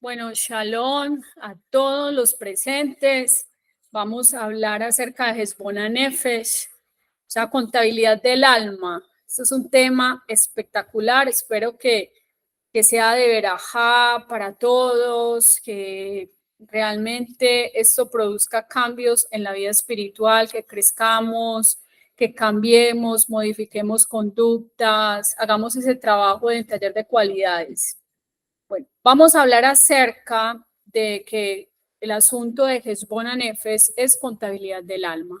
Bueno, shalom a todos los presentes. Vamos a hablar acerca de Heshbon Nefesh, o sea, contabilidad del alma. Este es un tema espectacular. Espero que sea de verajá para todos, que realmente esto produzca cambios en la vida espiritual, que crezcamos, que cambiemos, modifiquemos conductas, hagamos ese trabajo de taller de cualidades. Bueno, vamos a hablar acerca de que el asunto de Heshbon Nefesh es contabilidad del alma.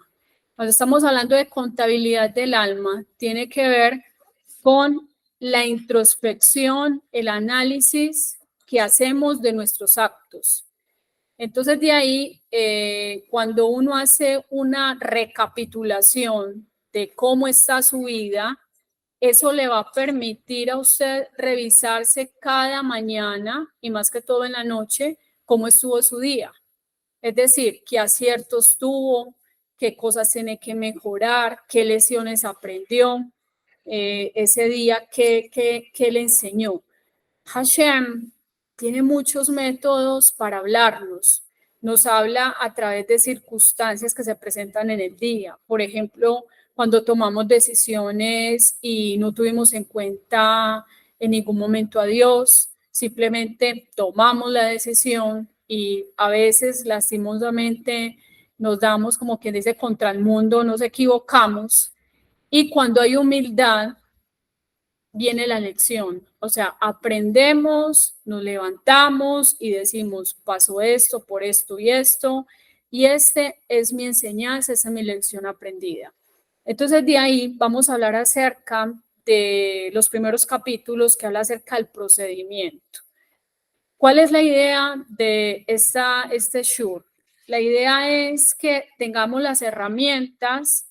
Cuando estamos hablando de contabilidad del alma, tiene que ver con la introspección, el análisis que hacemos de nuestros actos. Entonces, de ahí, cuando uno hace una recapitulación de cómo está su vida, eso le va a permitir a usted revisarse cada mañana y más que todo en la noche, cómo estuvo su día. Es decir, qué aciertos tuvo, qué cosas tiene que mejorar, qué lesiones aprendió, ese día qué le enseñó. Hashem tiene muchos métodos para hablarnos. Nos habla a través de circunstancias que se presentan en el día. Por ejemplo, cuando tomamos decisiones y no tuvimos en cuenta en ningún momento a Dios, simplemente tomamos la decisión y a veces lastimosamente nos damos como quien dice contra el mundo, nos equivocamos y cuando hay humildad viene la lección, o sea, aprendemos, nos levantamos y decimos, pasó esto por esto y este es mi enseñanza, esa es mi lección aprendida. Entonces, de ahí vamos a hablar acerca de los primeros capítulos que habla acerca del procedimiento. ¿Cuál es la idea de este shur? La idea es que tengamos las herramientas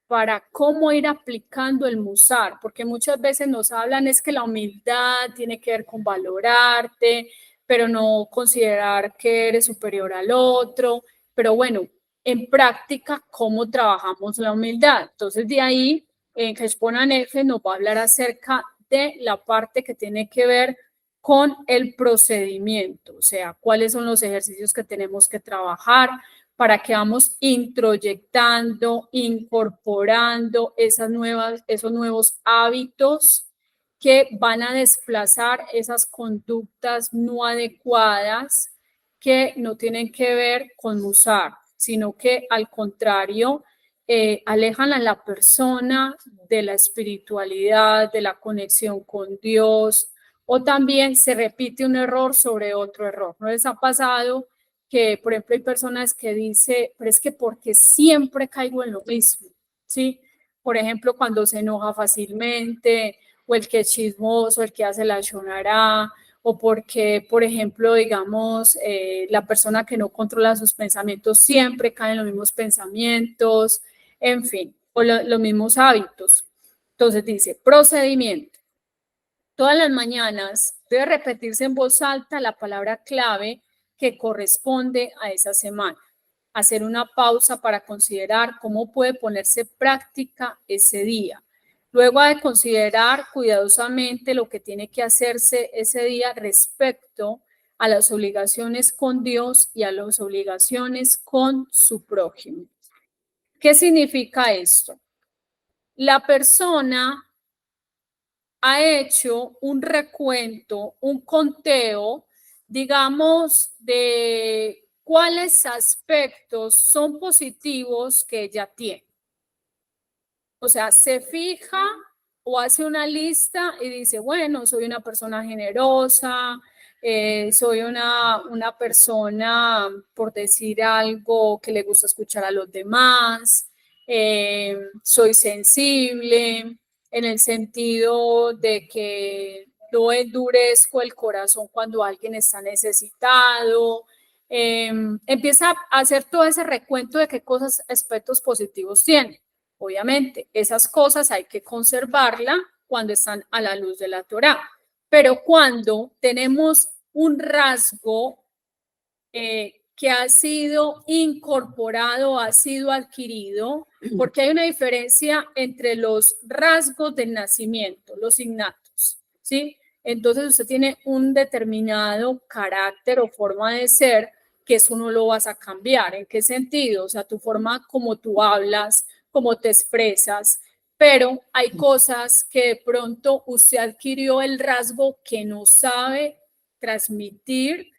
para cómo ir aplicando el musar, porque muchas veces nos hablan es que la humildad tiene que ver con valorarte, pero no considerar que eres superior al otro, pero bueno, en práctica, ¿cómo trabajamos la humildad? Entonces, de ahí, en Heshbon Nefesh nos va a hablar acerca de la parte que tiene que ver con el procedimiento, o sea, cuáles son los ejercicios que tenemos que trabajar, para que vamos introyectando, incorporando esos nuevos hábitos que van a desplazar esas conductas no adecuadas que no tienen que ver con musar, sino que al contrario, alejan a la persona de la espiritualidad, de la conexión con Dios, o también se repite un error sobre otro error. ¿No les ha pasado que, por ejemplo, hay personas que dicen, pero es que porque siempre caigo en lo mismo, ¿sí? Por ejemplo, cuando se enoja fácilmente, o el que es chismoso, el que hace la shonará, o porque, por ejemplo, digamos, la persona que no controla sus pensamientos siempre cae en los mismos pensamientos, en fin, o los mismos hábitos. Entonces dice, procedimiento. Todas las mañanas debe repetirse en voz alta la palabra clave que corresponde a esa semana. Hacer una pausa para considerar cómo puede ponerse en práctica ese día. Luego de considerar cuidadosamente lo que tiene que hacerse ese día respecto a las obligaciones con Dios y a las obligaciones con su prójimo. ¿Qué significa esto? La persona ha hecho un recuento, un conteo, digamos, de cuáles aspectos son positivos que ella tiene. O sea, se fija o hace una lista y dice, bueno, soy una persona generosa, soy una persona, por decir algo, que le gusta escuchar a los demás, soy sensible, en el sentido de que no endurezco el corazón cuando alguien está necesitado. Empieza a hacer todo ese recuento de qué cosas, aspectos positivos tiene. Obviamente, esas cosas hay que conservarlas cuando están a la luz de la Torá, pero cuando tenemos un rasgo que ha sido incorporado, ha sido adquirido, porque hay una diferencia entre los rasgos del nacimiento, los innatos, ¿sí? entonces usted tiene un determinado carácter o forma de ser que eso no lo vas a cambiar. ¿En qué sentido? O sea, tu forma como tú hablas, cómo te expresas, pero hay cosas que de pronto usted adquirió el rasgo que no sabe transmitir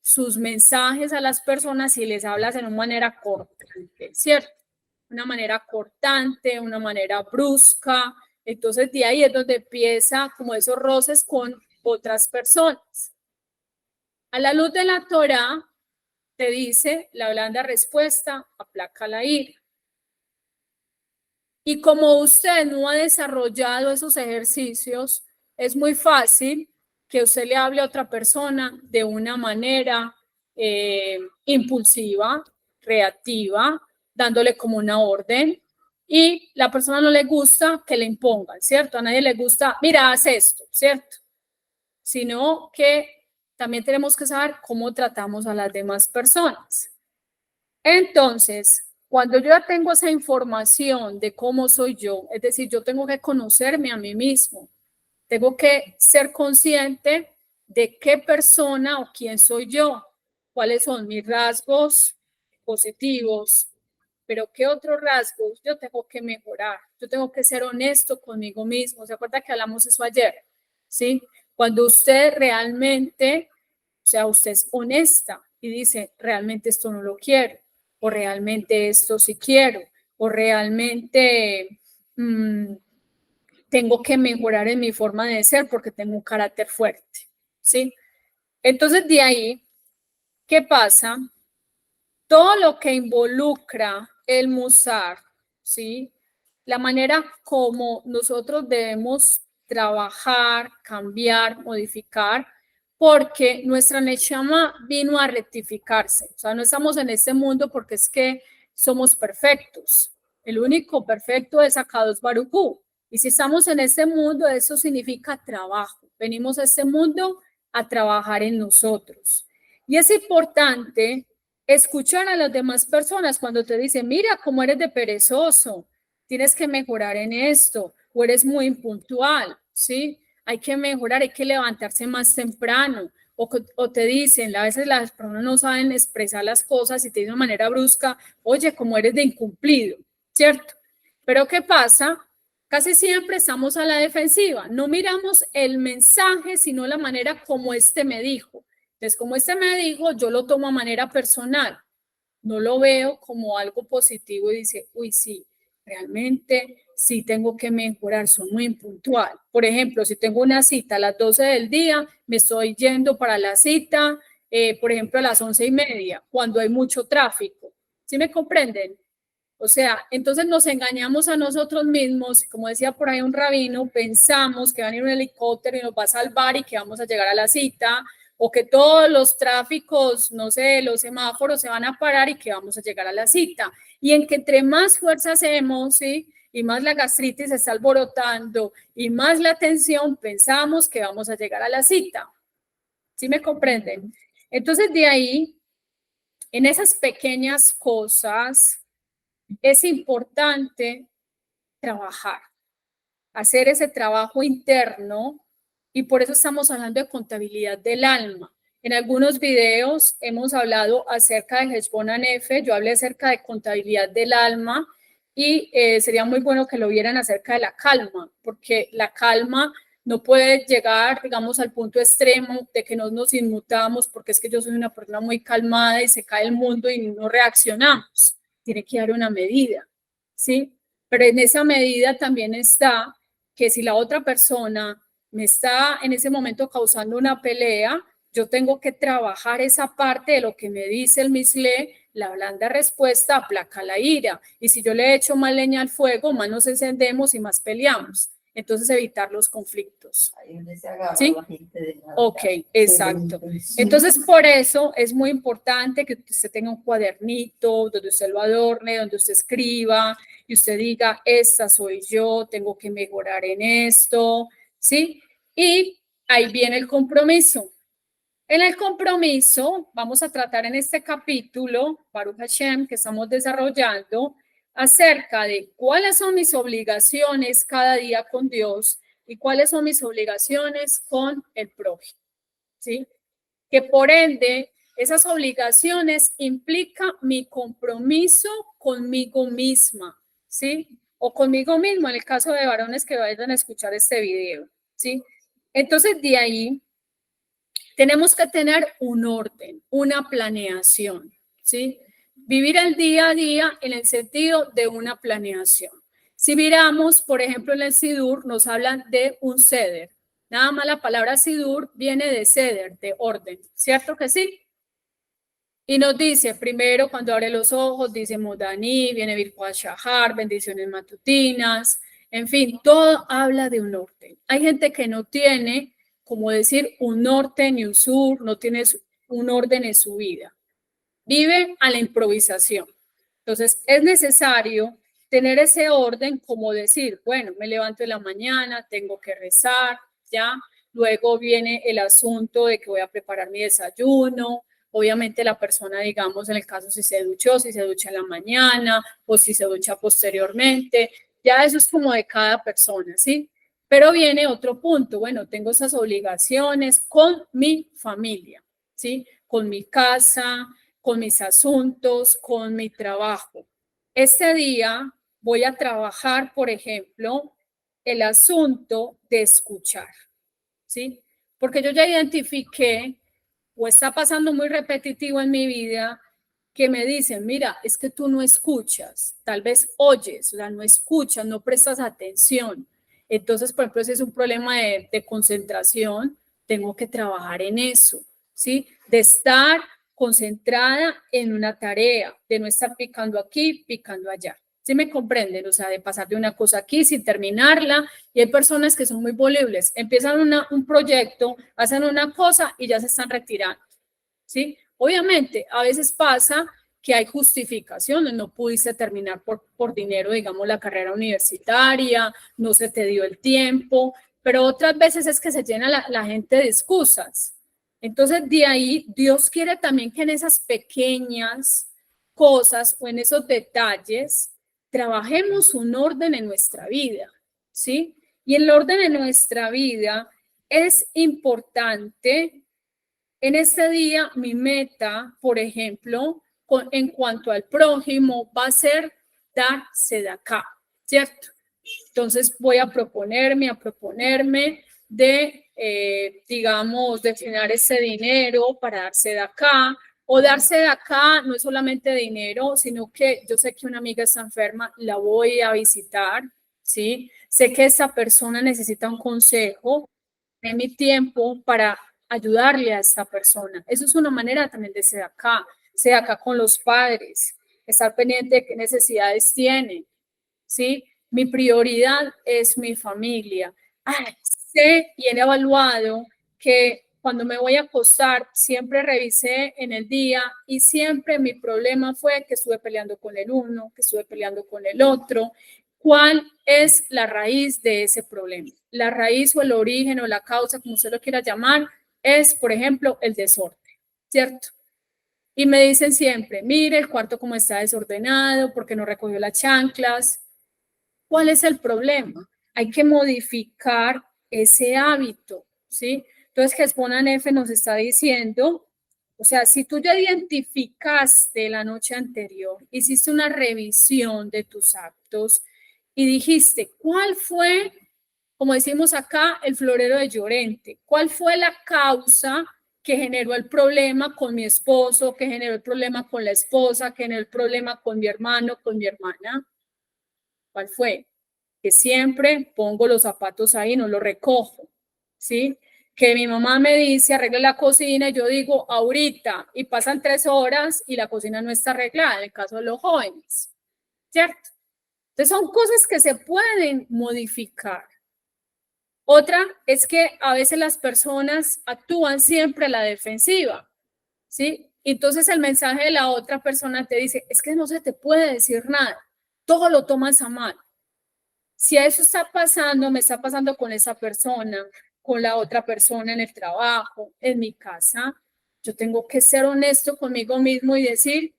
sus mensajes a las personas y les hablas de una manera cortante, ¿cierto? Una manera cortante, una manera brusca. Entonces de ahí es donde empieza como esos roces con otras personas. A la luz de la Torá te dice la blanda respuesta, aplaca la ira. Y como usted no ha desarrollado esos ejercicios, es muy fácil que usted le hable a otra persona de una manera impulsiva, reactiva, dándole como una orden, y la persona no le gusta que le impongan, ¿cierto? A nadie le gusta, mira, haz esto, ¿cierto? Sino que también tenemos que saber cómo tratamos a las demás personas. Entonces, cuando yo ya tengo esa información de cómo soy yo, es decir, yo tengo que conocerme a mí mismo, tengo que ser consciente de qué persona o quién soy yo, cuáles son mis rasgos positivos, pero qué otros rasgos yo tengo que mejorar. Yo tengo que ser honesto conmigo mismo. ¿Se acuerda que hablamos eso ayer? ¿Sí? Cuando usted realmente, o sea, usted es honesta y dice, realmente esto no lo quiero, o realmente esto sí quiero, o realmente tengo que mejorar en mi forma de ser porque tengo un carácter fuerte, ¿sí? Entonces, de ahí, ¿qué pasa? Todo lo que involucra el musar, ¿sí? La manera como nosotros debemos trabajar, cambiar, modificar, porque nuestra Neshama vino a rectificarse. O sea, no estamos en este mundo porque es que somos perfectos. El único perfecto es Akadosh Baruj Hu. Y si estamos en este mundo, eso significa trabajo. Venimos a este mundo a trabajar en nosotros. Y es importante escuchar a las demás personas cuando te dicen, mira cómo eres de perezoso, tienes que mejorar en esto, o eres muy impuntual, ¿sí? Hay que mejorar, hay que levantarse más temprano, o te dicen, a veces las personas no saben expresar las cosas y te dicen de una manera brusca, oye, cómo eres de incumplido, ¿cierto? Pero ¿qué pasa? Casi siempre estamos a la defensiva, no miramos el mensaje, sino la manera como este me dijo. Entonces, como este me dijo, yo lo tomo a manera personal, no lo veo como algo positivo y dice, uy, sí, realmente sí tengo que mejorar, soy muy impuntual. Por ejemplo, si tengo una cita a las 12 del día, me estoy yendo para la cita, por ejemplo, a las 11:30, cuando hay mucho tráfico. ¿Sí me comprenden? O sea, entonces nos engañamos a nosotros mismos, como decía por ahí un rabino, pensamos que va a ir un helicóptero y nos va a salvar y que vamos a llegar a la cita, o que todos los tráficos, no sé, los semáforos se van a parar y que vamos a llegar a la cita. Y en que entre más fuerza hacemos, ¿sí? Y más la gastritis se está alborotando y más la tensión, pensamos que vamos a llegar a la cita. ¿Sí me comprenden? Entonces, de ahí, en esas pequeñas cosas, es importante trabajar, hacer ese trabajo interno, y por eso estamos hablando de contabilidad del alma. En algunos videos hemos hablado acerca de Heshbon Hanefe, yo hablé acerca de contabilidad del alma y sería muy bueno que lo vieran acerca de la calma, porque la calma no puede llegar, digamos, al punto extremo de que nos inmutamos, porque es que yo soy una persona muy calmada y se cae el mundo y no reaccionamos. Tiene que haber una medida, ¿sí? Pero en esa medida también está que si la otra persona me está en ese momento causando una pelea, yo tengo que trabajar esa parte de lo que me dice el Mishle, la blanda respuesta aplaca la ira. Y si yo le echo más leña al fuego, más nos encendemos y más peleamos. Entonces, evitar los conflictos. ¿Sí? Ok, exacto. Entonces, por eso es muy importante que usted tenga un cuadernito donde usted lo adorne, donde usted escriba y usted diga, esta soy yo, tengo que mejorar en esto, ¿sí? Y ahí viene el compromiso. En el compromiso, vamos a tratar en este capítulo, Baruch Hashem, que estamos desarrollando, acerca de cuáles son mis obligaciones cada día con Dios, ¿Y cuáles son mis obligaciones con el prójimo? ¿Sí? Que por ende, esas obligaciones implican mi compromiso conmigo misma, ¿sí? O conmigo mismo, en el caso de varones que vayan a escuchar este video, ¿sí? Entonces, de ahí tenemos que tener un orden, una planeación, ¿sí? Vivir el día a día en el sentido de una planeación. Si miramos, por ejemplo, en el Sidur, nos hablan de un ceder. Nada más la palabra Sidur viene de ceder, de orden, ¿cierto que sí? Y nos dice, primero, cuando abre los ojos, dice Modani, viene Birkoa Shahar, bendiciones matutinas, en fin, todo habla de un orden. Hay gente que no tiene, como decir, un norte ni un sur, no tiene un orden en su vida. Vive a la improvisación. Entonces, es necesario tener ese orden, como decir, bueno, me levanto en la mañana, tengo que rezar, ya. Luego viene el asunto de que voy a preparar mi desayuno. Obviamente la persona, digamos, en el caso si se duchó, si se ducha en la mañana o si se ducha posteriormente, ya eso es como de cada persona, ¿sí? Pero viene otro punto, bueno, tengo esas obligaciones con mi familia, ¿sí? Con mi casa, con mis asuntos, con mi trabajo. Este día voy a trabajar, por ejemplo, el asunto de escuchar, ¿sí? Porque yo ya identifiqué o está pasando muy repetitivo en mi vida que me dicen, mira, es que tú no escuchas, tal vez oyes, o sea, no escuchas, no prestas atención. Entonces, por ejemplo, si es un problema de concentración, tengo que trabajar en eso, ¿sí? De estar concentrada en una tarea, de no estar picando aquí, picando allá. ¿Sí me comprenden? O sea, de pasar de una cosa aquí sin terminarla. Y hay personas que son muy volubles. Empiezan un proyecto, hacen una cosa y ya se están retirando. ¿Sí? Obviamente, a veces pasa que hay justificaciones, no pudiste terminar por dinero, digamos, la carrera universitaria, no se te dio el tiempo, pero otras veces es que se llena la gente de excusas. Entonces, de ahí, Dios quiere también que en esas pequeñas cosas o en esos detalles trabajemos un orden en nuestra vida, ¿sí? Y el orden en nuestra vida es importante. En este día, mi meta, por ejemplo, en cuanto al prójimo, va a ser dar sedacá, ¿cierto? Entonces voy a proponerme de, digamos, destinar ese dinero para darse de acá, o darse de acá no es solamente dinero, sino que yo sé que una amiga está enferma, la voy a visitar, ¿sí? Sé que esa persona necesita un consejo, de mi tiempo para ayudarle a esta persona. Eso es una manera también de ser acá con los padres, estar pendiente de qué necesidades tienen, ¿sí? Mi prioridad es mi familia. Sé y he evaluado que cuando me voy a acostar, siempre revisé en el día y siempre mi problema fue que estuve peleando con el uno, que estuve peleando con el otro. ¿Cuál es la raíz de ese problema? La raíz o el origen o la causa, como usted lo quiera llamar, es, por ejemplo, el desorden, ¿cierto? Y me dicen siempre, mire el cuarto como está desordenado, porque no recogió las chanclas. ¿Cuál es el problema? Hay que modificar ese hábito, ¿sí? Entonces, Hezbollah F nos está diciendo, o sea, si tú ya identificaste la noche anterior, hiciste una revisión de tus actos y dijiste, ¿cuál fue, como decimos acá, el florero de Llorente? ¿Cuál fue la causa que generó el problema con mi esposo, que generó el problema con la esposa, que generó el problema con mi hermano, con mi hermana? ¿Cuál fue? Que siempre pongo los zapatos ahí, no los recojo, ¿sí? Que mi mamá me dice, arregle la cocina, y yo digo, ahorita, y pasan 3 horas y la cocina no está arreglada, en el caso de los jóvenes, ¿cierto? Entonces son cosas que se pueden modificar. Otra es que a veces las personas actúan siempre a la defensiva, ¿sí? Entonces el mensaje de la otra persona te dice, es que no se te puede decir nada, todo lo tomas a mal. Si eso está pasando, me está pasando con esa persona, con la otra persona en el trabajo, en mi casa, yo tengo que ser honesto conmigo mismo y decir,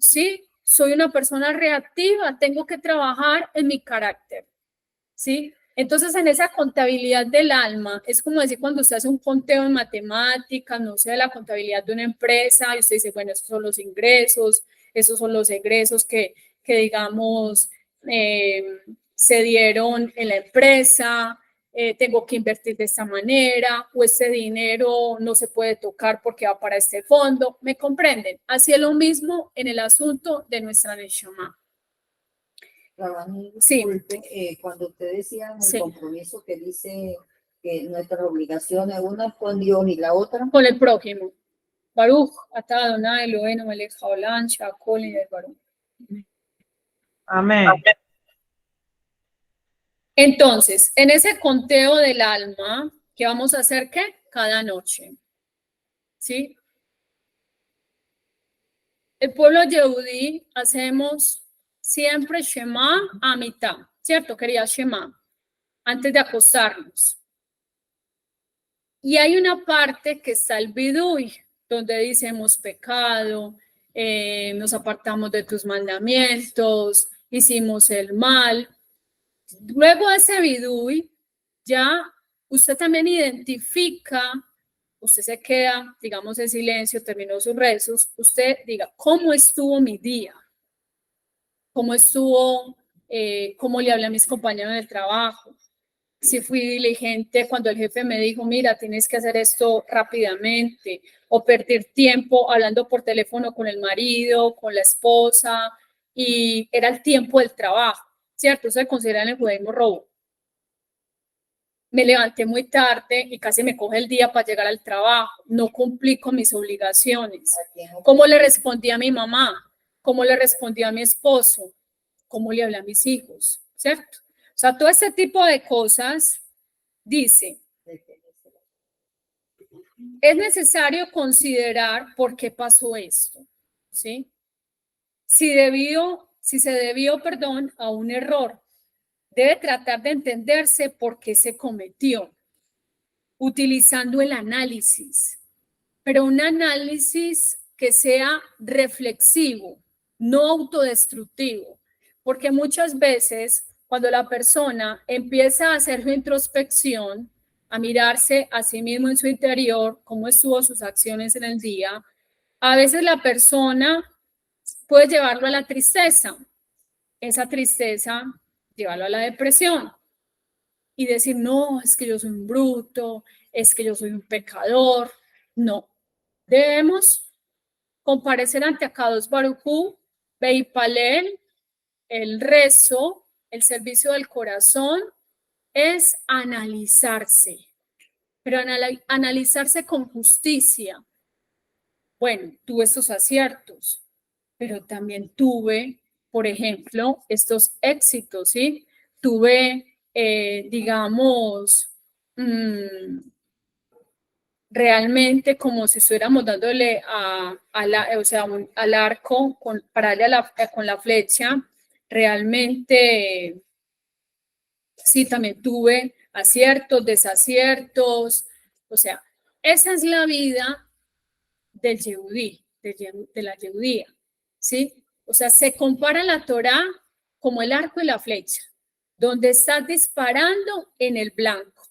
sí, soy una persona reactiva, tengo que trabajar en mi carácter, ¿sí? Entonces, en esa contabilidad del alma, es como decir cuando usted hace un conteo en matemáticas, no sé, la contabilidad de una empresa, y usted dice, bueno, esos son los ingresos, esos son los egresos que digamos, se dieron en la empresa, tengo que invertir de esta manera, o este dinero no se puede tocar porque va para este fondo, ¿me comprenden? Así es lo mismo en el asunto de nuesra Neshama. Sí. Cuando usted decía en el compromiso que dice que nuestras obligaciones, una con Dios y la otra con el prójimo. Baruch, atah Adonai Eloheinu melech haolam, she'akol niyeh Baruch. Amén. Entonces, en ese conteo del alma, ¿qué vamos a hacer? ¿Qué? Cada noche. ¿Sí? El pueblo Yehudí hacemos siempre Shema a mitad, ¿cierto? Quería Shema, antes de acostarnos. Y hay una parte que está el Bidui, donde dice hemos pecado, nos apartamos de tus mandamientos, hicimos el mal. Luego de ese Bidui, ya usted también identifica, usted se queda, digamos, en silencio, terminó sus rezos, usted diga, ¿cómo estuvo mi día? ¿Cómo estuvo, cómo le hablé a mis compañeros del trabajo? Si fui diligente cuando el jefe me dijo, mira, tienes que hacer esto rápidamente, o perder tiempo hablando por teléfono con el marido, con la esposa, y era el tiempo del trabajo, ¿cierto? Eso se considera en el judaísmo robo. Me levanté muy tarde y casi me coge el día para llegar al trabajo, no cumplí con mis obligaciones. ¿Cómo le respondí a mi mamá? ¿Cómo le respondí a mi esposo? ¿Cómo le hablé a mis hijos? ¿Cierto? O sea, todo ese tipo de cosas, dice, es necesario considerar por qué pasó esto, ¿sí? Si se debió, a un error, debe tratar de entenderse por qué se cometió, utilizando el análisis, pero un análisis que sea reflexivo, no autodestructivo, porque muchas veces cuando la persona empieza a hacer su introspección, a mirarse a sí mismo en su interior, cómo estuvo sus acciones en el día, a veces la persona puede llevarlo a la tristeza, esa tristeza llevarlo a la depresión y decir, no, es que yo soy un bruto, es que yo soy un pecador. No, debemos comparecer ante Akadosh Baruj Hu, Beipalel, el rezo, el servicio del corazón, es analizarse, pero analizarse con justicia. Bueno, tuve estos aciertos, pero también tuve, por ejemplo, estos éxitos, ¿sí? Tuve, digamos, realmente como si estuviéramos dándole al arco para darle con la flecha, realmente sí, también tuve aciertos, desaciertos, o sea, esa es la vida del Yehudí, de la Yehudía, ¿sí? O sea, se compara la Torá como el arco y la flecha, donde estás disparando en el blanco.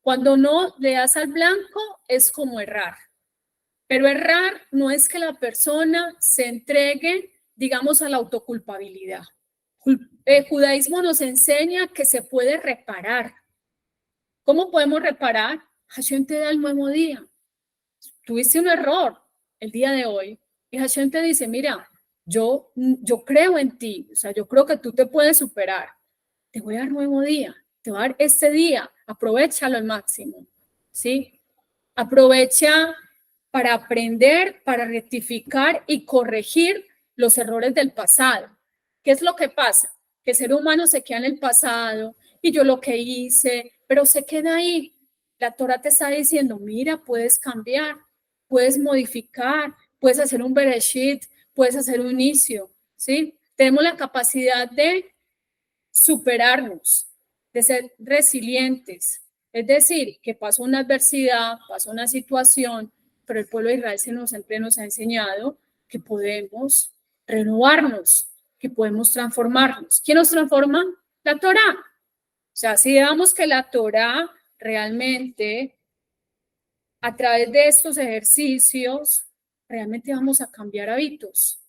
Cuando no le das al blanco es como errar. Pero errar no es que la persona se entregue, digamos, a la autoculpabilidad. El judaísmo nos enseña que se puede reparar. ¿Cómo podemos reparar? Hashem te da el nuevo día. Tuviste un error el día de hoy y Hashem te dice, mira, yo creo en ti, o sea, yo creo que tú te puedes superar. Te voy a dar nuevo día, te voy a dar este día, aprovéchalo al máximo, ¿sí? Aprovecha para aprender, para rectificar y corregir los errores del pasado. ¿Qué es lo que pasa? Que el ser humano se queda en el pasado y yo lo que hice, pero se queda ahí. La Torah te está diciendo, mira, puedes cambiar, puedes modificar, puedes hacer un bereshit, puedes hacer un inicio, ¿sí? Tenemos la capacidad de superarnos, de ser resilientes. Es decir, que pasó una adversidad, pasó una situación, pero el pueblo de Israel siempre nos ha enseñado que podemos renovarnos, que podemos transformarnos. ¿Quién nos transforma? La Torá. sea, si damos que la Torá realmente, a través de estos ejercicios, realmente vamos a cambiar hábitos,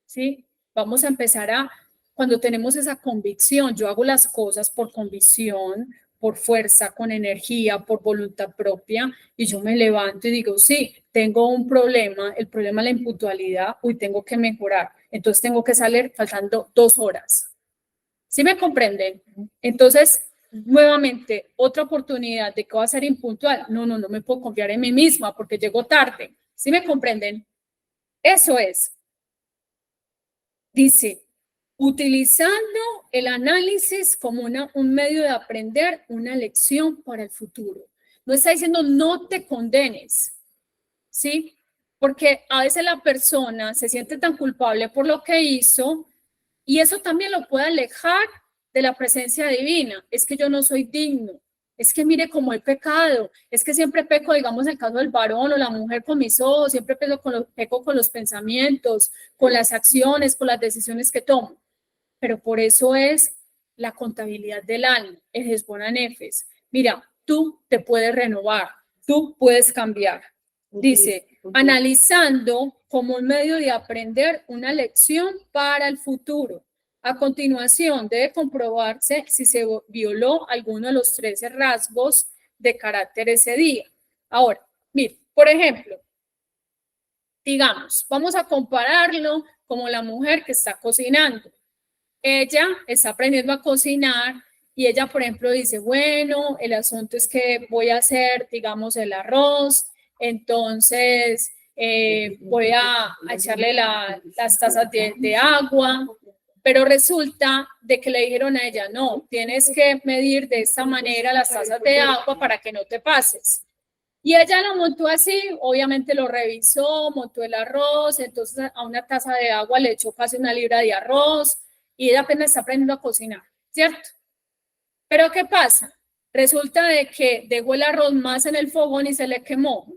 ¿sí? Vamos a empezar a, cuando tenemos esa convicción, yo hago las cosas por convicción, por fuerza, con energía, por voluntad propia, y yo me levanto y digo, sí, tengo un problema, el problema es la impuntualidad, uy, tengo que mejorar, entonces tengo que salir faltando 2 horas. ¿Sí me comprenden? Entonces, nuevamente, otra oportunidad de que voy a ser impuntual. No me puedo confiar en mí misma porque llego tarde. ¿Sí me comprenden? Eso es. Dice, utilizando el análisis como un medio de aprender una lección para el futuro. No está diciendo no te condenes, ¿sí? Porque a veces la persona se siente tan culpable por lo que hizo y eso también lo puede alejar de la presencia divina. Es que yo no soy digno. Es que mire cómo he pecado. Es que siempre peco, digamos, el caso del varón o la mujer con mis ojos. Siempre peco con los pensamientos, con las acciones, con las decisiones que tomo. Pero por eso es la contabilidad del alma, el Hesbona Nefes. Mira, tú te puedes renovar, tú puedes cambiar. Dice, analizando como un medio de aprender una lección para el futuro. A continuación, debe comprobarse si se violó alguno de los 13 rasgos de carácter ese día. Ahora, mire, por ejemplo, digamos, vamos a compararlo como la mujer que está cocinando. Ella está aprendiendo a cocinar y ella, por ejemplo, dice, bueno, el asunto es que voy a hacer, digamos, el arroz, entonces voy a echarle las tazas de agua, pero resulta de que le dijeron a ella, no, tienes que medir de esta manera las tazas de agua para que no te pases. Y ella lo montó así, obviamente lo revisó, montó el arroz, entonces a una taza de agua le echó casi 1 libra de arroz y ella apenas está aprendiendo a cocinar, ¿cierto? Pero ¿qué pasa? Resulta de que dejó el arroz más en el fogón y se le quemó.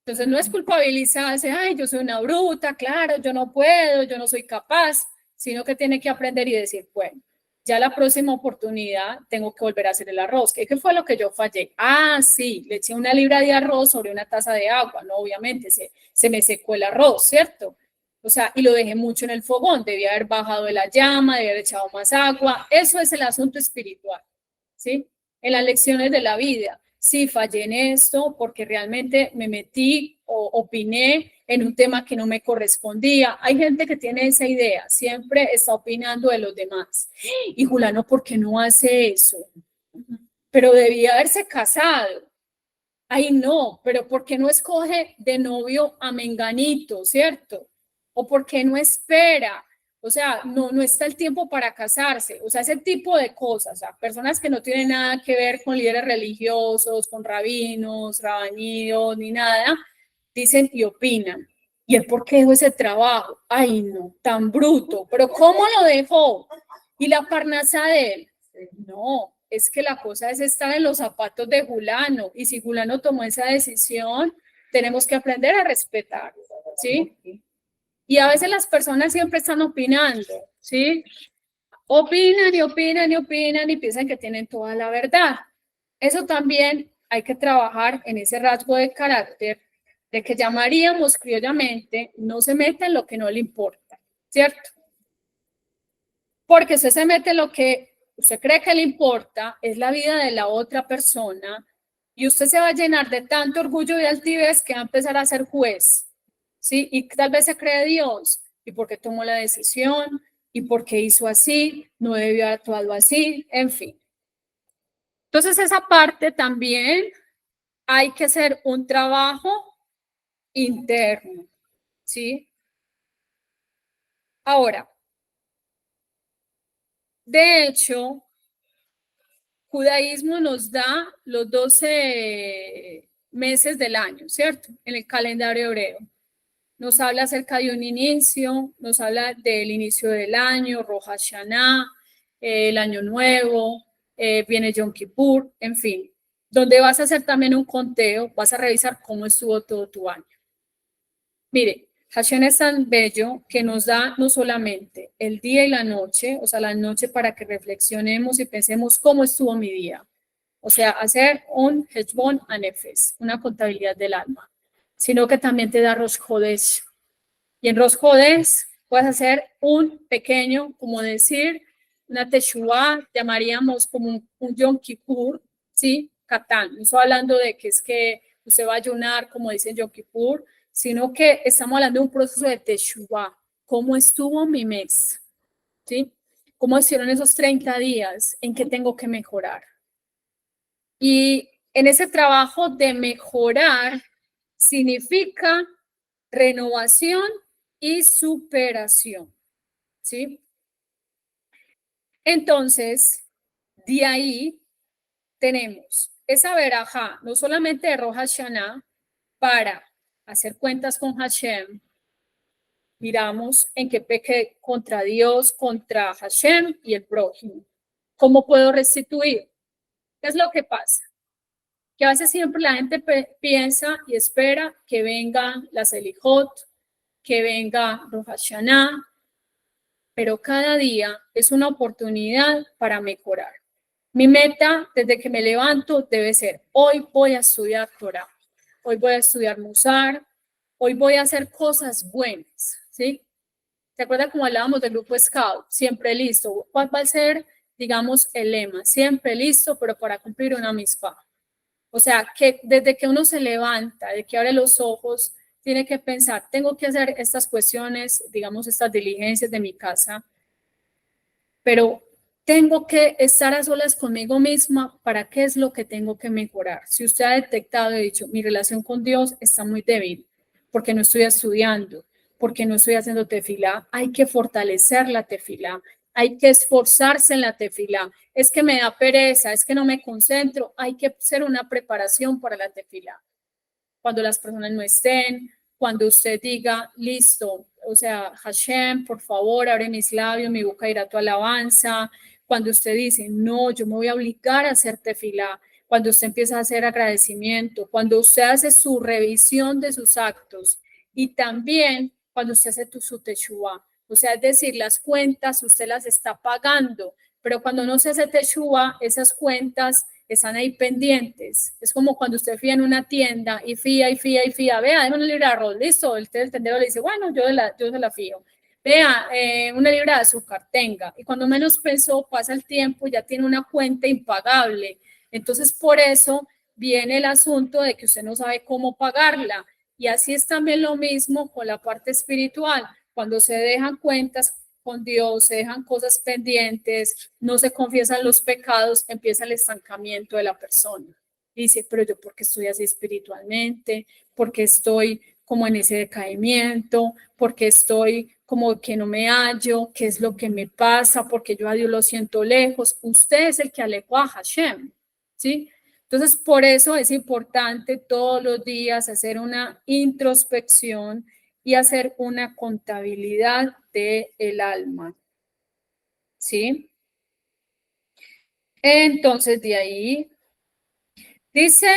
Entonces no es culpabilizarse, ay, yo soy una bruta, claro, yo no puedo, yo no soy capaz, sino que tiene que aprender y decir, bueno, ya la próxima oportunidad tengo que volver a hacer el arroz. ¿Qué fue lo que yo fallé? Ah, sí, le eché 1 libra de arroz sobre una taza de agua, no, obviamente se me secó el arroz, ¿cierto? O sea, y lo dejé mucho en el fogón, debía haber bajado de la llama, debía haber echado más agua, eso es el asunto espiritual, ¿sí? En las lecciones de la vida. Sí, fallé en esto porque realmente me metí o opiné en un tema que no me correspondía. Hay gente que tiene esa idea, siempre está opinando de los demás. Y Julano, ¿por qué no hace eso? Pero debía haberse casado. Ay, no, pero ¿por qué no escoge de novio a Menganito, cierto? ¿O por qué no espera? O sea, no está el tiempo para casarse. O sea, ese tipo de cosas. O sea, personas que no tienen nada que ver con líderes religiosos, con rabinos, rabanidos, ni nada, dicen y opinan. ¿Y él por qué dejó ese trabajo? Ay, no, tan bruto. ¿Pero cómo lo dejó? ¿Y la parnasa de él? No, es que la cosa es estar en los zapatos de Julano. Y si Julano tomó esa decisión, tenemos que aprender a respetar, ¿sí? Y a veces las personas siempre están opinando, ¿sí? Opinan y opinan y opinan y piensan que tienen toda la verdad. Eso también hay que trabajar en ese rasgo de carácter de que llamaríamos criollamente, no se mete en lo que no le importa, ¿cierto? Porque usted se mete en lo que usted cree que le importa, es la vida de la otra persona, y usted se va a llenar de tanto orgullo y altivez que va a empezar a ser juez, ¿sí? Y tal vez se cree Dios, y por qué tomó la decisión, y por qué hizo así, no debió haber actuado así, en fin. Entonces esa parte también hay que hacer un trabajo interno, ¿sí? Ahora, de hecho, judaísmo nos da los 12 meses del año, ¿cierto? En el calendario hebreo. Nos habla acerca de un inicio, nos habla del inicio del año, Rosh Hashanah, el año nuevo, viene Yom Kippur, en fin, donde vas a hacer también un conteo, vas a revisar cómo estuvo todo tu año. Mire, Hashem es tan bello que nos da no solamente el día y la noche, o sea, la noche para que reflexionemos y pensemos cómo estuvo mi día. O sea, hacer un Heshbon Hanefesh, una contabilidad del alma, sino que también te da Rosh Hodesh. Y en Rosh Hodesh puedes hacer un pequeño, como decir, una Teshuvah, llamaríamos como un Yom Kippur, ¿sí? Katán. No estoy hablando de que es que usted va a ayunar, como dicen Yom Kippur, sino que estamos hablando de un proceso de Teshuvah. ¿Cómo estuvo mi mes? ¿Sí? ¿Cómo hicieron esos 30 días? ¿En qué tengo que mejorar? Y en ese trabajo de mejorar significa renovación y superación, ¿sí? Entonces, de ahí tenemos esa verajá, no solamente de Rosh Hashanah, para hacer cuentas con Hashem, miramos en qué pequé contra Dios, contra Hashem y el prójimo. ¿Cómo puedo restituir? ¿Qué es lo que pasa? Que a veces siempre la gente piensa y espera que vengan las Selijot, que venga Rosh Hashanah, pero cada día es una oportunidad para mejorar. Mi meta desde que me levanto debe ser, hoy voy a estudiar Torah, hoy voy a estudiar Musar, hoy voy a hacer cosas buenas, ¿sí? ¿Se acuerdan cómo hablábamos del grupo Scout? Siempre listo. ¿Cuál va a ser, digamos, el lema? Siempre listo, pero para cumplir una misma. O sea, que desde que uno se levanta, de que abre los ojos, tiene que pensar, tengo que hacer estas cuestiones, digamos, estas diligencias de mi casa, pero tengo que estar a solas conmigo misma para qué es lo que tengo que mejorar. Si usted ha detectado y dicho, mi relación con Dios está muy débil, porque no estoy estudiando, porque no estoy haciendo tefilá, hay que fortalecer la tefilá, hay que esforzarse en la tefilá. Es que me da pereza, es que no me concentro, hay que hacer una preparación para la tefilá. Cuando las personas no estén, cuando usted diga, listo, o sea, Hashem, por favor, abre mis labios, mi boca irá tu alabanza. Cuando usted dice, no, yo me voy a obligar a hacer tefilá, cuando usted empieza a hacer agradecimiento, cuando usted hace su revisión de sus actos y también cuando usted hace su teshuvah, o sea, es decir, las cuentas usted las está pagando, pero cuando no se hace teshuvah, esas cuentas están ahí pendientes. Es como cuando usted fía en una tienda y fía, vea, déme una libra de arroz, listo, el tendero le dice, bueno, yo se la fío. Vea, una libra de azúcar, tenga. Y cuando menos pensó, pasa el tiempo, ya tiene una cuenta impagable. Entonces, por eso viene el asunto de que usted no sabe cómo pagarla. Y así es también lo mismo con la parte espiritual. Cuando se dejan cuentas con Dios, se dejan cosas pendientes, no se confiesan los pecados, empieza el estancamiento de la persona. Dice, pero yo ¿por qué estoy así espiritualmente? ¿Por qué estoy como en ese decaimiento? ¿Por qué estoy como que no me hallo? ¿Qué es lo que me pasa? Porque yo a Dios lo siento lejos. Usted es el que alejó a Hashem, ¿sí? Entonces, por eso es importante todos los días hacer una introspección y hacer una contabilidad del alma, ¿sí? Entonces, de ahí, dice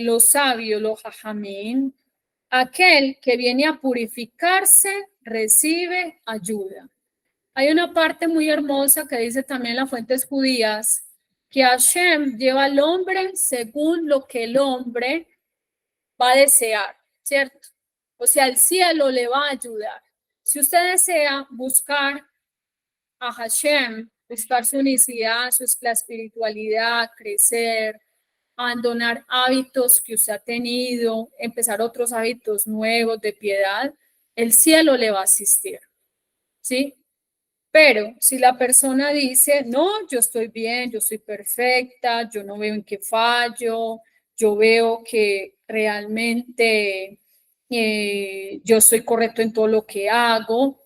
los sabios, los jajamín, aquel que viene a purificarse recibe ayuda. Hay una parte muy hermosa que dice también las fuentes judías, que Hashem lleva al hombre según lo que el hombre va a desear, ¿cierto? O sea, el cielo le va a ayudar. Si usted desea buscar a Hashem, buscar su unicidad, la espiritualidad, crecer, abandonar hábitos que usted ha tenido, empezar otros hábitos nuevos de piedad, el cielo le va a asistir, ¿sí? Pero si la persona dice, no, yo estoy bien, yo soy perfecta, yo no veo en qué fallo, yo veo que realmente yo soy correcto en todo lo que hago,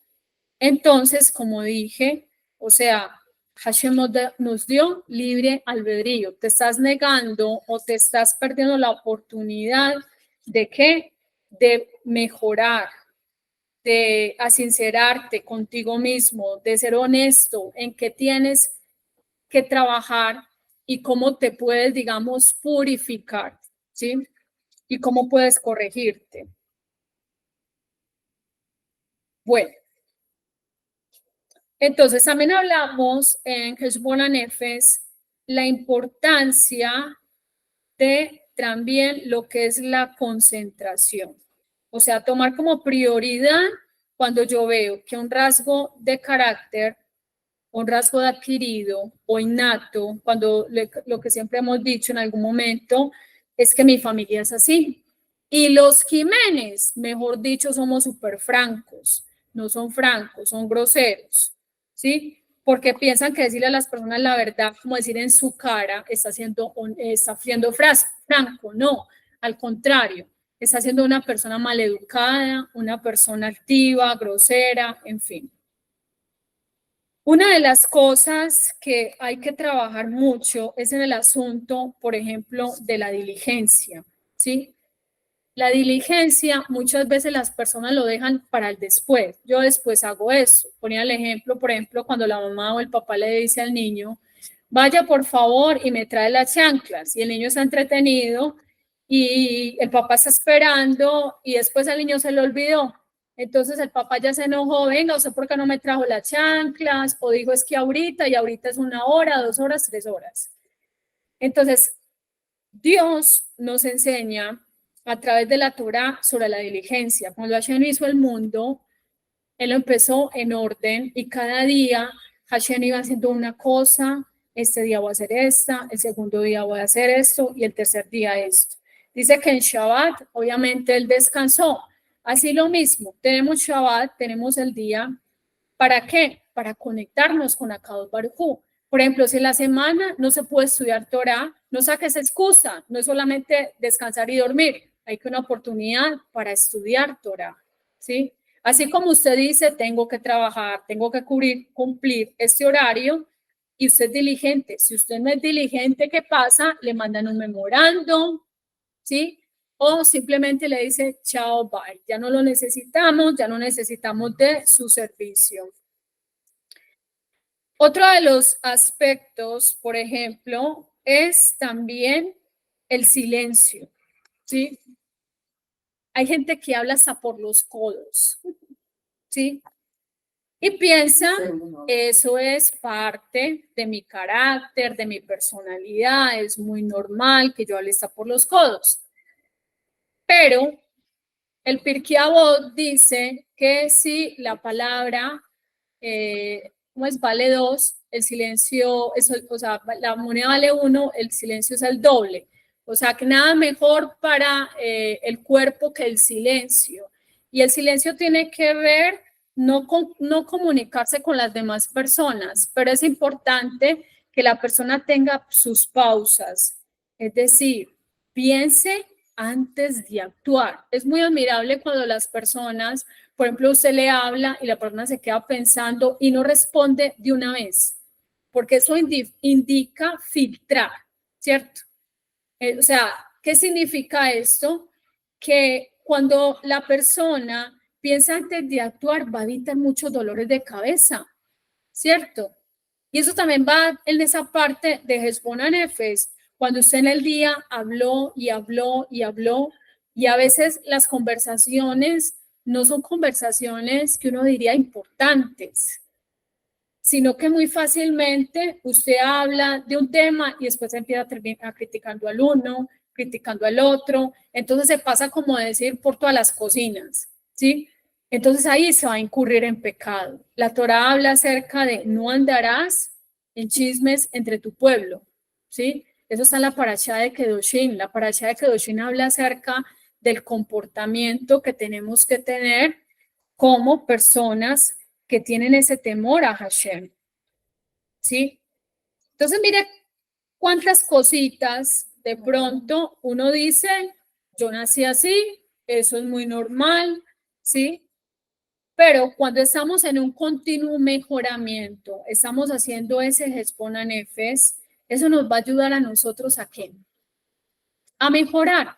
entonces, como dije, o sea, Hashem nos dio libre albedrío. Te estás negando o te estás perdiendo la oportunidad de qué? De mejorar, de sincerarte contigo mismo, de ser honesto en qué tienes que trabajar y cómo te puedes, digamos, purificar, ¿sí? Y cómo puedes corregirte. Bueno, entonces también hablamos en Heshbon Hanefesh la importancia de también lo que es la concentración. O sea, tomar como prioridad cuando yo veo que un rasgo de carácter, un rasgo de adquirido o innato, cuando lo que siempre hemos dicho en algún momento es que mi familia es así. Y los Jiménez, mejor dicho, somos súper francos, no son francos, son groseros, ¿sí? Porque piensan que decirle a las personas la verdad, como decir en su cara, está siendo franco, no, al contrario, está siendo una persona maleducada, una persona altiva, grosera, en fin. Una de las cosas que hay que trabajar mucho es en el asunto, por ejemplo, de la diligencia, ¿sí? La diligencia, muchas veces las personas lo dejan para el después. Yo después hago eso. Ponía el ejemplo, por ejemplo, cuando la mamá o el papá le dice al niño, vaya por favor y me trae las chanclas. Y el niño está entretenido y el papá está esperando y después al niño se le olvidó. Entonces el papá ya se enojó, venga, ¿usted por qué no me trajo las chanclas? O dijo, es que ahorita, y ahorita es 1 hora, 2 horas, 3 horas. Entonces, Dios nos enseña a través de la Torá sobre la diligencia. Cuando Hashem hizo el mundo, Él lo empezó en orden y cada día Hashem iba haciendo una cosa, este día voy a hacer esta, el segundo día voy a hacer esto y el tercer día esto. Dice que en Shabbat, obviamente, Él descansó. Así lo mismo, tenemos Shabbat, tenemos el día. ¿Para qué? Para conectarnos con Akadosh Baruj Hu. Por ejemplo, si en la semana no se puede estudiar Torah, no saques excusa, no es solamente descansar y dormir, hay que una oportunidad para estudiar Torah, ¿sí? Así como usted dice, tengo que trabajar, tengo que cumplir este horario y usted es diligente. Si usted no es diligente, ¿qué pasa? Le mandan un memorándum, ¿sí? O simplemente le dice, chao, bye, ya no lo necesitamos, ya no necesitamos de su servicio. Otro de los aspectos, por ejemplo, es también el silencio, ¿sí? Hay gente que habla hasta por los codos, ¿sí? Y piensa, eso es parte de mi carácter, de mi personalidad, es muy normal que yo hable hasta por los codos. Pero el Pirkei Avot dice que si la palabra, ¿cómo es? Vale 2, el silencio, o sea, la moneda vale 1, el silencio es el doble. O sea, que nada mejor para el cuerpo que el silencio. Y el silencio tiene que ver no comunicarse con las demás personas, pero es importante que la persona tenga sus pausas. Es decir, piense antes de actuar. Es muy admirable cuando las personas, por ejemplo, usted le habla y la persona se queda pensando y no responde de una vez, porque eso indica filtrar, ¿cierto? O sea, ¿qué significa esto? Que cuando la persona piensa antes de actuar, va a evitar muchos dolores de cabeza, ¿cierto? Y eso también va en esa parte de Heshbon Hanefesh, cuando usted en el día habló y habló y habló, y a veces las conversaciones no son conversaciones que uno diría importantes, sino que muy fácilmente usted habla de un tema y después empieza a criticando al uno, criticando al otro, entonces se pasa como decir por todas las cocinas, ¿sí? Entonces ahí se va a incurrir en pecado. La Torá habla acerca de no andarás en chismes entre tu pueblo, ¿sí? Eso está en la parashá de Kedoshim. La parashá de Kedoshim habla acerca del comportamiento que tenemos que tener como personas que tienen ese temor a Hashem, ¿sí? Entonces, mire cuántas cositas de pronto uno dice, yo nací así, eso es muy normal, ¿sí? Pero cuando estamos en un continuo mejoramiento, estamos haciendo ese Heshbon Hanefesh, eso nos va a ayudar a nosotros ¿a qué? A mejorar,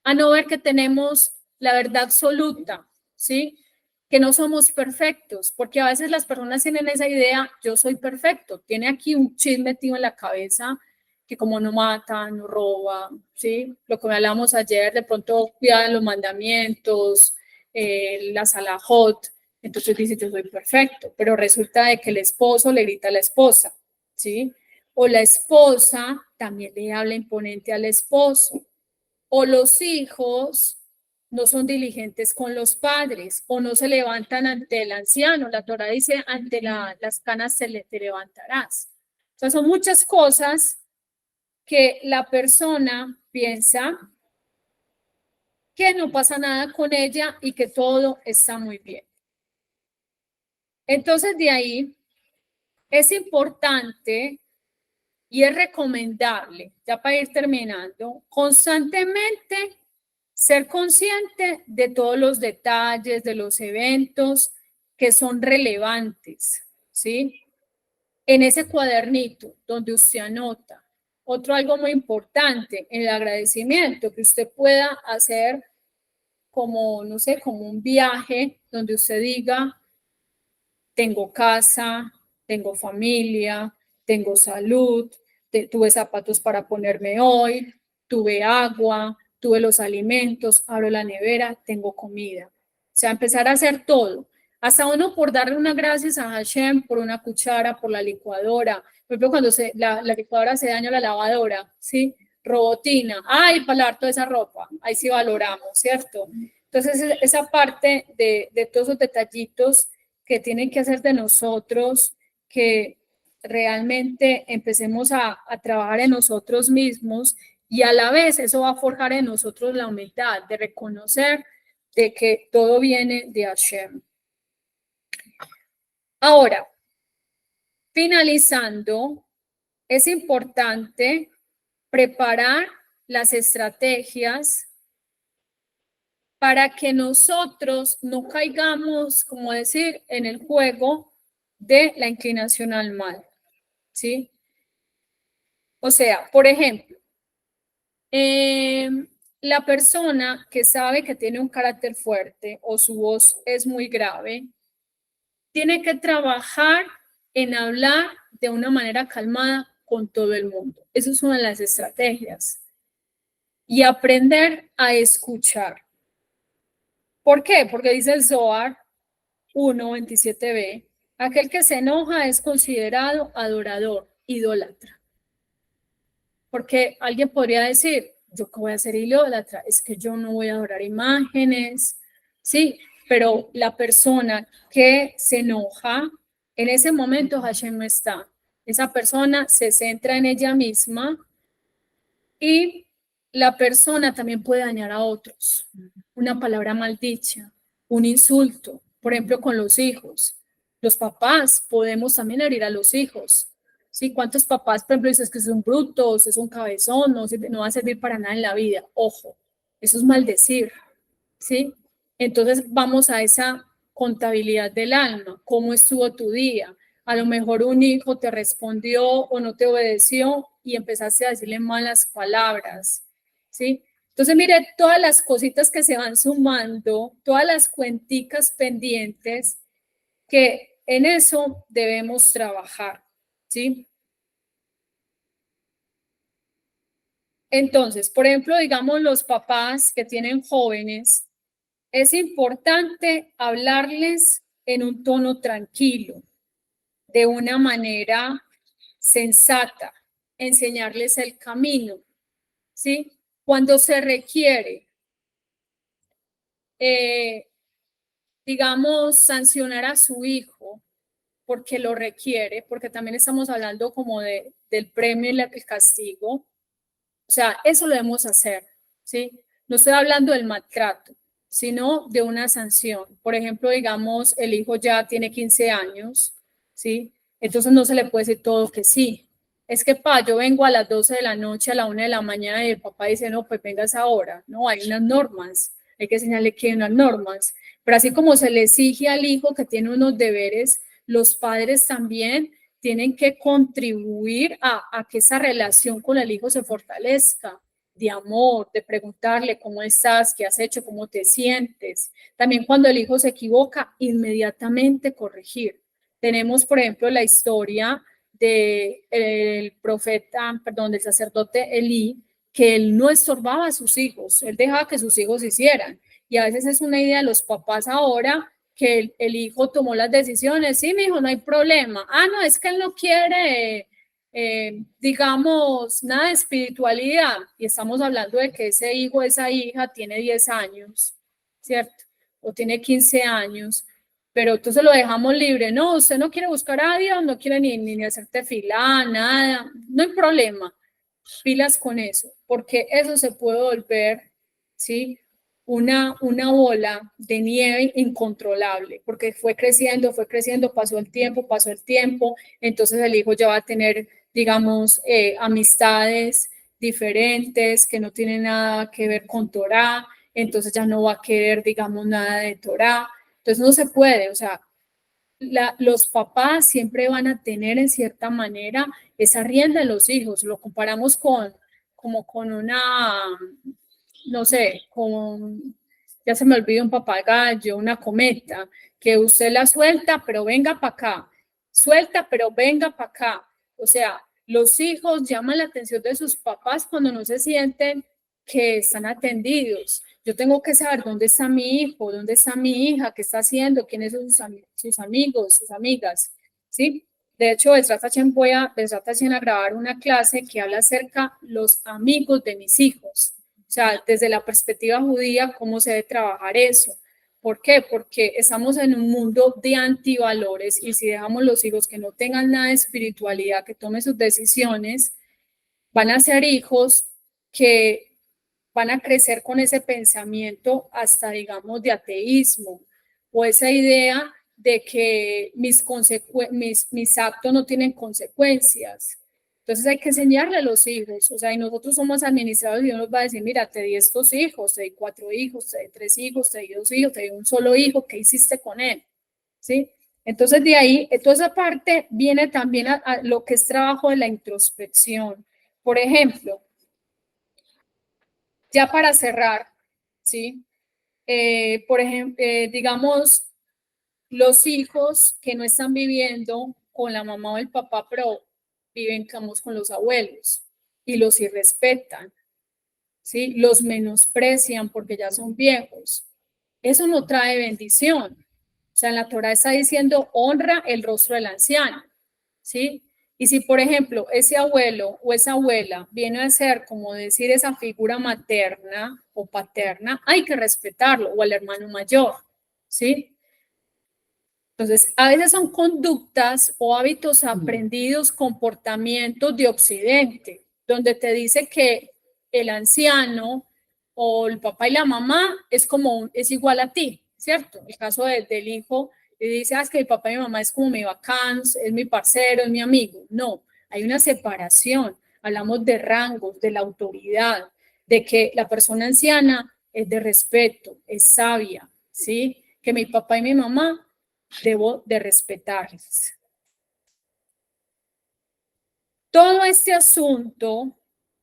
a no ver que tenemos la verdad absoluta, ¿sí? Que no somos perfectos, porque a veces las personas tienen esa idea, yo soy perfecto, tiene aquí un chip metido en la cabeza que como no mata, no roba, ¿sí? Lo que hablamos ayer, de pronto cuidan los mandamientos, la salahot, Entonces dice, yo soy perfecto, pero resulta de que el esposo le grita a la esposa, ¿sí? O la esposa también le habla imponente al esposo. O los hijos no son diligentes con los padres, o no se levantan ante el anciano. La Torá dice, ante las canas te levantarás. O sea, son muchas cosas que la persona piensa que no pasa nada con ella y que todo está muy bien. Entonces, de ahí es importante y es recomendable, ya para ir terminando, constantemente ser consciente de todos los detalles, de los eventos que son relevantes, ¿sí? En ese cuadernito donde usted anota. Otro algo muy importante, el agradecimiento, que usted pueda hacer como, no sé, como un viaje donde usted diga, tengo casa, tengo familia, tengo salud, tuve zapatos para ponerme hoy, tuve agua, tuve los alimentos, abro la nevera, tengo comida. O sea, empezar a hacer todo. Hasta uno por darle unas gracias a Hashem por una cuchara, por la licuadora. Por ejemplo, cuando la licuadora se daña la lavadora, ¿sí? Robotina. Ay, para lavar toda esa ropa. Ahí sí valoramos, ¿cierto? Entonces, esa parte de todos esos detallitos que tienen que hacer de nosotros, que realmente empecemos a trabajar en nosotros mismos y a la vez eso va a forjar en nosotros la humildad de reconocer de que todo viene de Hashem. Ahora, finalizando, es importante preparar las estrategias para que nosotros no caigamos, como decir, en el juego de la inclinación al mal, ¿sí? O sea, por ejemplo, la persona que sabe que tiene un carácter fuerte o su voz es muy grave, tiene que trabajar en hablar de una manera calmada con todo el mundo. Esa es una de las estrategias. Y aprender a escuchar. ¿Por qué? Porque dice el Zohar 1:27b, aquel que se enoja es considerado adorador, idólatra. Porque alguien podría decir, ¿yo qué voy a ser idólatra? Es que yo no voy a adorar imágenes, ¿sí? Pero la persona que se enoja, en ese momento Hashem no está. Esa persona se centra en ella misma y la persona también puede dañar a otros. Una palabra maldicha, un insulto, por ejemplo, con los hijos. Los papás podemos también herir a los hijos. ¿Sí? ¿Cuántos papás, por ejemplo, dices que son brutos, es un cabezón, no va a servir para nada en la vida? Ojo, eso es maldecir. ¿Sí? Entonces vamos a esa contabilidad del alma. ¿Cómo estuvo tu día? A lo mejor un hijo te respondió o no te obedeció y empezaste a decirle malas palabras, ¿sí? Entonces, mire, todas las cositas que se van sumando, todas las cuenticas pendientes, que en eso debemos trabajar, ¿sí? Entonces, por ejemplo, digamos los papás que tienen jóvenes, es importante hablarles en un tono tranquilo, de una manera sensata, enseñarles el camino, ¿sí? Cuando se requiere, digamos, sancionar a su hijo porque lo requiere, porque también estamos hablando como del premio y el castigo, o sea, eso lo debemos hacer, ¿sí? No estoy hablando del maltrato, sino de una sanción. Por ejemplo, digamos, el hijo ya tiene 15 años, ¿sí? Entonces no se le puede decir todo que sí. Es que, yo vengo a las 12 de la noche, a la 1 de la mañana y el papá dice, no, pues vengas ahora. No, hay unas normas, hay que enseñarle que hay unas normas. Pero así como se le exige al hijo que tiene unos deberes, los padres también tienen que contribuir a que esa relación con el hijo se fortalezca, de amor, de preguntarle cómo estás, qué has hecho, cómo te sientes. También cuando el hijo se equivoca, inmediatamente corregir. Tenemos, por ejemplo, la historia del del sacerdote Elí, que él no estorbaba a sus hijos, él dejaba que sus hijos hicieran. Y a veces es una idea de los papás ahora que el hijo tomó las decisiones, sí, mi hijo, no hay problema. Ah, no, es que él no quiere, digamos, nada de espiritualidad. Y estamos hablando de que ese hijo, esa hija tiene 10 años, ¿cierto? O tiene 15 años, pero entonces lo dejamos libre. No, usted no quiere buscar a Dios, no quiere ni hacer tefilá, nada, no hay problema. Pilas con eso, porque eso se puede volver, ¿sí? Una bola de nieve incontrolable, porque fue creciendo, pasó el tiempo, entonces el hijo ya va a tener, digamos, amistades diferentes que no tienen nada que ver con Torá, entonces ya no va a querer, digamos, nada de Torá, entonces no se puede, o sea, los papás siempre van a tener en cierta manera esa rienda de los hijos, lo comparamos como con una, no sé, ya se me olvidó un papagayo, una cometa, que usted la suelta, pero venga para acá, suelta, pero venga para acá. O sea, los hijos llaman la atención de sus papás cuando no se sienten que están atendidos. Yo tengo que saber dónde está mi hijo, dónde está mi hija, qué está haciendo, quiénes son sus amigos, sus amigas, ¿sí? De hecho, voy a grabar una clase que habla acerca de los amigos de mis hijos. O sea, desde la perspectiva judía, ¿cómo se debe trabajar eso? ¿Por qué? Porque estamos en un mundo de antivalores y si dejamos los hijos que no tengan nada de espiritualidad, que tomen sus decisiones, van a ser hijos que van a crecer con ese pensamiento hasta, digamos, de ateísmo o esa idea de que mis actos no tienen consecuencias. Entonces hay que enseñarle a los hijos, o sea, y nosotros somos administradores y Dios nos va a decir, mira, te di estos hijos, te di 4 hijos, te di 3 hijos, te di 2 hijos, te di un solo hijo, ¿qué hiciste con él? ¿Sí? Entonces de ahí, toda esa parte viene también a lo que es trabajo de la introspección. Por ejemplo, ya para cerrar, ¿sí? Por ejemplo, digamos, los hijos que no están viviendo con la mamá o el papá, pero viven, digamos, con los abuelos y los irrespetan, ¿sí? Los menosprecian porque ya son viejos. Eso no trae bendición. O sea, en la Torah está diciendo, honra el rostro del anciano, ¿sí? Y si, por ejemplo, ese abuelo o esa abuela viene a ser, como decir, esa figura materna o paterna, hay que respetarlo, o el hermano mayor, ¿sí? Entonces, a veces son conductas o hábitos aprendidos, comportamientos de Occidente, donde te dice que el anciano o el papá y la mamá es igual a ti, ¿cierto? El caso del hijo, y dice, es que mi papá y mi mamá es como mi bacán, es mi parcero, es mi amigo. No, hay una separación. Hablamos de rangos, de la autoridad, de que la persona anciana es de respeto, es sabia, ¿sí? Que mi papá y mi mamá debo de respetarles. Todo este asunto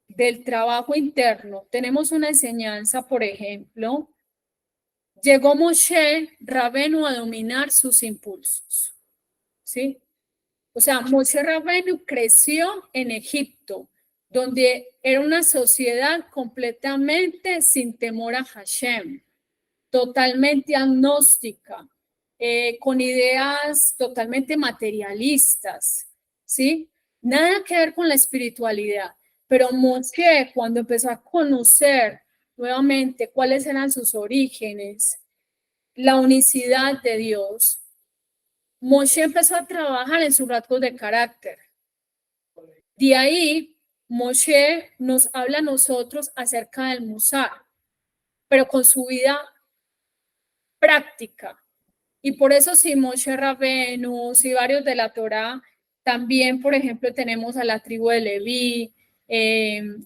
del trabajo interno, tenemos una enseñanza, por ejemplo, llegó Moshe Rabenu a dominar sus impulsos, ¿sí? O sea, Moshe Rabenu creció en Egipto, donde era una sociedad completamente sin temor a Hashem, totalmente agnóstica, con ideas totalmente materialistas, ¿sí? Nada que ver con la espiritualidad. Pero Moshe, cuando empezó a conocer nuevamente cuáles eran sus orígenes, la unicidad de Dios, Moshe empezó a trabajar en sus rasgos de carácter. De ahí, Moshe nos habla a nosotros acerca del Musar, pero con su vida práctica. Y por eso si Moshe Rabenu, si varios de la Torá, también, por ejemplo, tenemos a la tribu de Leví,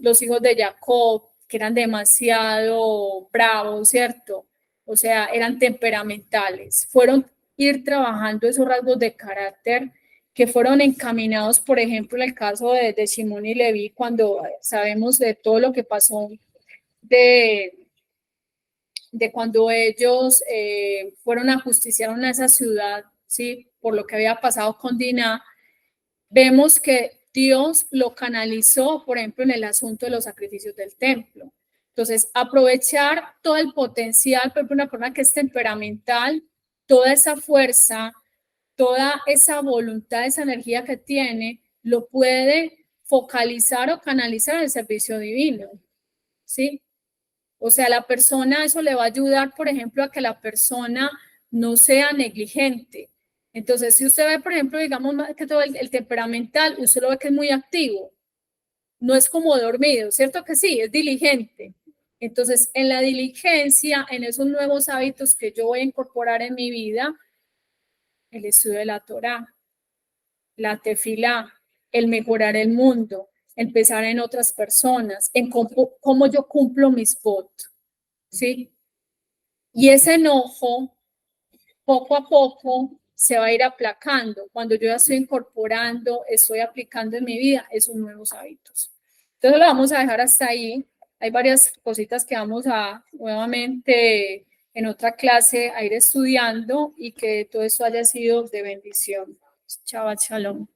los hijos de Jacob, que eran demasiado bravos, ¿cierto? O sea, eran temperamentales. Fueron ir trabajando esos rasgos de carácter que fueron encaminados, por ejemplo, en el caso de Simón y Leví, cuando sabemos de todo lo que pasó de cuando ellos fueron a justiciar a esa ciudad, ¿sí? Por lo que había pasado con Diná, vemos que Dios lo canalizó, por ejemplo, en el asunto de los sacrificios del templo. Entonces, aprovechar todo el potencial, por ejemplo, una persona que es temperamental, toda esa fuerza, toda esa voluntad, esa energía que tiene, lo puede focalizar o canalizar en el servicio divino, ¿sí? O sea, la persona, eso le va a ayudar, por ejemplo, a que la persona no sea negligente. Entonces, si usted ve, por ejemplo, digamos, más que todo el temperamental, usted lo ve que es muy activo, no es como dormido, ¿cierto que sí? Es diligente. Entonces, en la diligencia, en esos nuevos hábitos que yo voy a incorporar en mi vida, el estudio de la Torá, la tefilá, el mejorar el mundo, el pensar en otras personas, en cómo yo cumplo mis votos, ¿sí? Y ese enojo, poco a poco, se va a ir aplacando cuando yo ya estoy incorporando, estoy aplicando en mi vida esos nuevos hábitos. Entonces lo vamos a dejar hasta ahí. Hay varias cositas que vamos a nuevamente en otra clase a ir estudiando y que todo esto haya sido de bendición. Chao, shalom.